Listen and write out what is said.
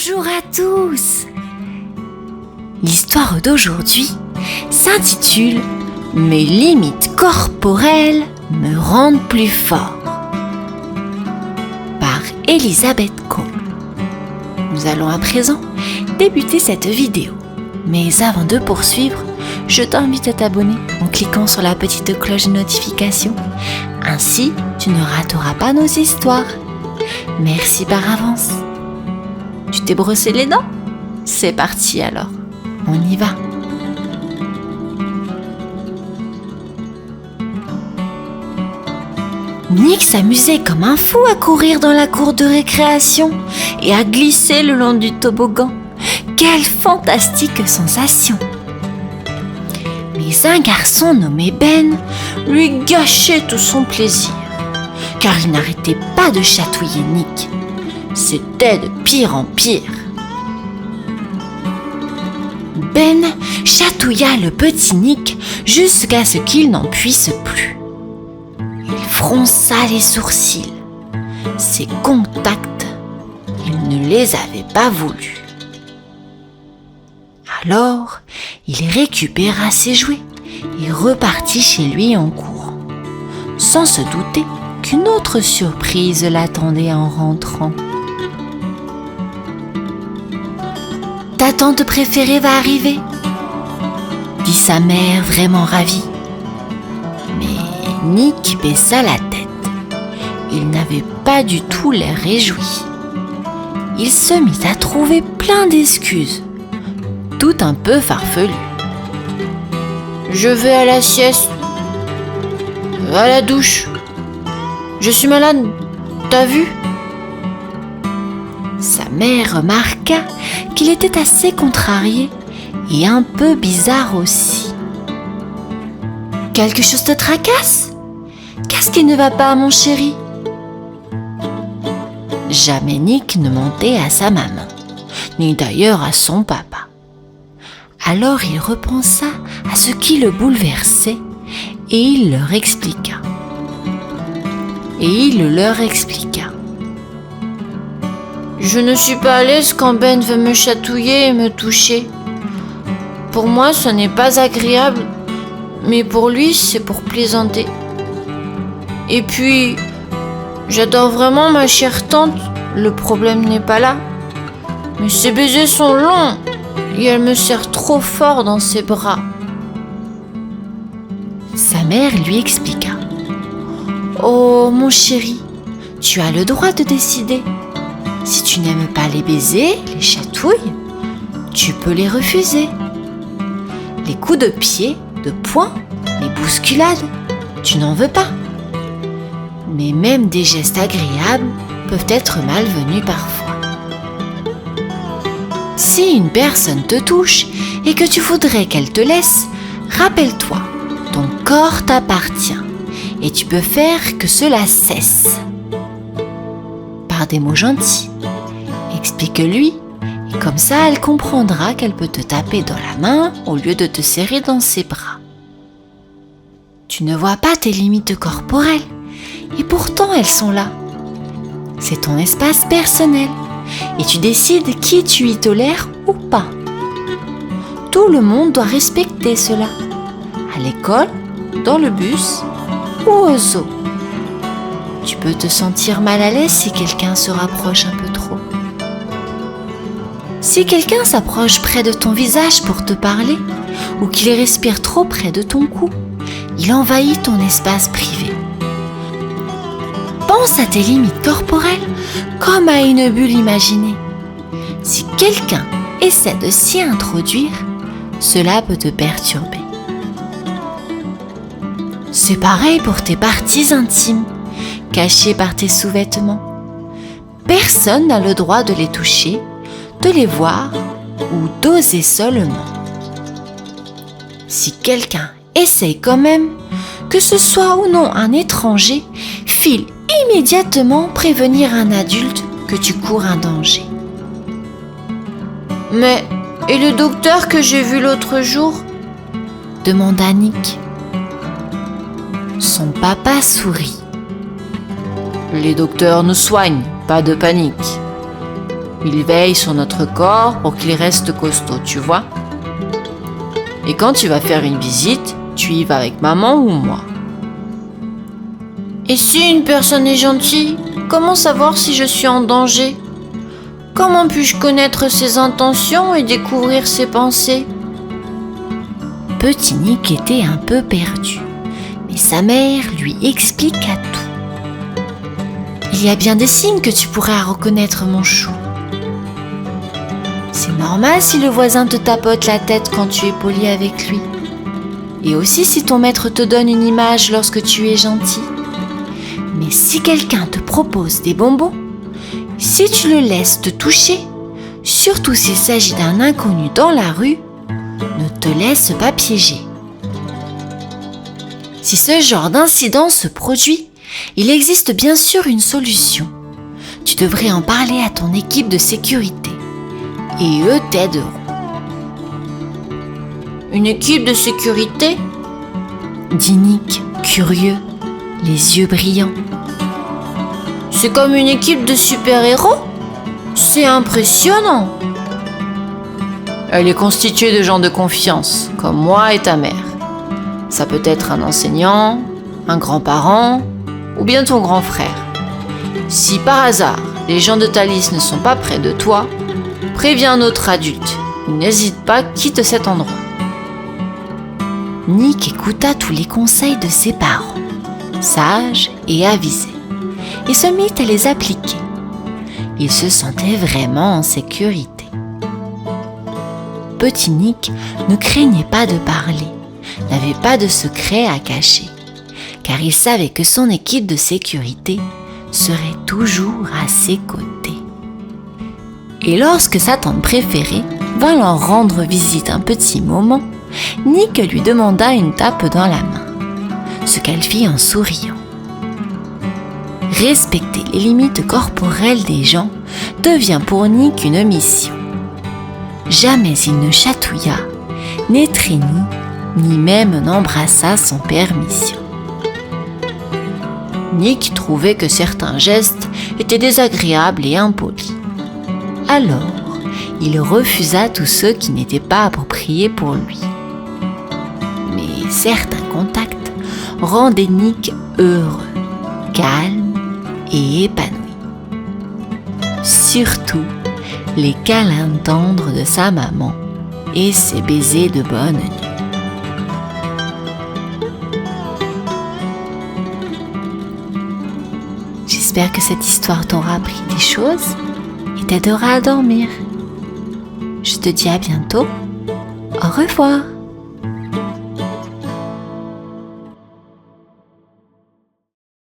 Bonjour à tous! L'histoire d'aujourd'hui s'intitule « Mes limites corporelles me rendent plus fort » par Elizabeth Cole. Nous allons à présent débuter cette vidéo. Mais avant de poursuivre, je t'invite à t'abonner en cliquant sur la petite cloche de notification. Ainsi, tu ne rateras pas nos histoires. Merci par avance. Tu t'es brossé les dents? C'est parti alors, on y va. Nick s'amusait comme un fou à courir dans la cour de récréation et à glisser le long du toboggan. Quelle fantastique sensation! Mais un garçon nommé Ben lui gâchait tout son plaisir, car il n'arrêtait pas de chatouiller Nick. C'était de pire en pire. Ben chatouilla le petit Nick jusqu'à ce qu'il n'en puisse plus. Il fronça les sourcils. Ses contacts, il ne les avait pas voulus. Alors, il récupéra ses jouets et repartit chez lui en courant, sans se douter qu'une autre surprise l'attendait en rentrant. « Ta tante préférée va arriver » dit sa mère vraiment ravie. Mais Nick baissa la tête. Il n'avait pas du tout l'air réjoui. Il se mit à trouver plein d'excuses, tout un peu farfelues. « Je vais à la sieste, à la douche, je suis malade, t'as vu ?» Sa mère remarqua qu'il était assez contrarié et un peu bizarre aussi. « Quelque chose te tracasse ? Qu'est-ce qui ne va pas, mon chéri ?» Jamais Nick ne mentait à sa maman, ni d'ailleurs à son papa. Alors il repensa à ce qui le bouleversait et il leur expliqua. Je ne suis pas à l'aise quand Ben veut me chatouiller et me toucher. Pour moi, ce n'est pas agréable, mais pour lui, c'est pour plaisanter. Et puis, j'adore vraiment ma chère tante, le problème n'est pas là. Mais ses baisers sont longs et elle me serre trop fort dans ses bras. Sa mère lui expliqua. Oh, mon chéri, tu as le droit de décider. Si tu n'aimes pas les baisers, les chatouilles, tu peux les refuser. Les coups de pied, de poing, les bousculades, tu n'en veux pas. Mais même des gestes agréables peuvent être malvenus parfois. Si une personne te touche et que tu voudrais qu'elle te laisse, rappelle-toi, ton corps t'appartient et tu peux faire que cela cesse. Par des mots gentils, explique-lui et comme ça elle comprendra qu'elle peut te taper dans la main au lieu de te serrer dans ses bras. Tu ne vois pas tes limites corporelles et pourtant elles sont là. C'est ton espace personnel et tu décides qui tu y tolères ou pas. Tout le monde doit respecter cela, à l'école, dans le bus ou au zoo. Tu peux te sentir mal à l'aise si quelqu'un se rapproche un peu trop. Si quelqu'un s'approche près de ton visage pour te parler ou qu'il respire trop près de ton cou, il envahit ton espace privé. Pense à tes limites corporelles comme à une bulle imaginée. Si quelqu'un essaie de s'y introduire, cela peut te perturber. C'est pareil pour tes parties intimes, cachées par tes sous-vêtements. Personne n'a le droit de les toucher, de les voir ou d'oser seulement. Si quelqu'un essaye quand même, que ce soit ou non un étranger, file immédiatement prévenir un adulte que tu cours un danger. « Mais, et le docteur que j'ai vu l'autre jour ?» demanda Nick. Son papa sourit. « Les docteurs nous soignent, pas de panique. Il veille sur notre corps pour qu'il reste costaud, tu vois. Et quand tu vas faire une visite, tu y vas avec maman ou moi. Et si une personne est gentille, comment savoir si je suis en danger? Comment puis-je connaître ses intentions et découvrir ses pensées? Petit Nick était un peu perdu, mais sa mère lui expliqua tout. Il y a bien des signes que tu pourras reconnaître, mon chou. C'est normal si le voisin te tapote la tête quand tu es poli avec lui. Et aussi si ton maître te donne une image lorsque tu es gentil. Mais si quelqu'un te propose des bonbons, si tu le laisses te toucher, surtout s'il s'agit d'un inconnu dans la rue, ne te laisse pas piéger. Si ce genre d'incident se produit, il existe bien sûr une solution. Tu devrais en parler à ton équipe de sécurité et eux t'aideront. Une équipe de sécurité? Dit Nick, curieux, les yeux brillants. C'est comme une équipe de super-héros? C'est impressionnant! Elle est constituée de gens de confiance, comme moi et ta mère. Ça peut être un enseignant, un grand-parent, ou bien ton grand frère. Si par hasard, les gens de ta liste ne sont pas près de toi, préviens un autre adulte. N'hésite pas, quitte cet endroit. Nick écouta tous les conseils de ses parents, sages et avisés, et se mit à les appliquer. Il se sentait vraiment en sécurité. Petit Nick ne craignait pas de parler, n'avait pas de secret à cacher, car il savait que son équipe de sécurité serait toujours à ses côtés. Et lorsque sa tante préférée vint leur rendre visite un petit moment, Nick lui demanda une tape dans la main, ce qu'elle fit en souriant. Respecter les limites corporelles des gens devient pour Nick une mission. Jamais il ne chatouilla, n'étreignit, ni même n'embrassa sans permission. Nick trouvait que certains gestes étaient désagréables et impolis. Alors, il refusa tous ceux qui n'étaient pas appropriés pour lui. Mais certains contacts rendaient Nick heureux, calme et épanoui. Surtout les câlins tendres de sa maman et ses baisers de bonne nuit. J'espère que cette histoire t'aura appris des choses et t'aidera à dormir. Je te dis à bientôt. Au revoir.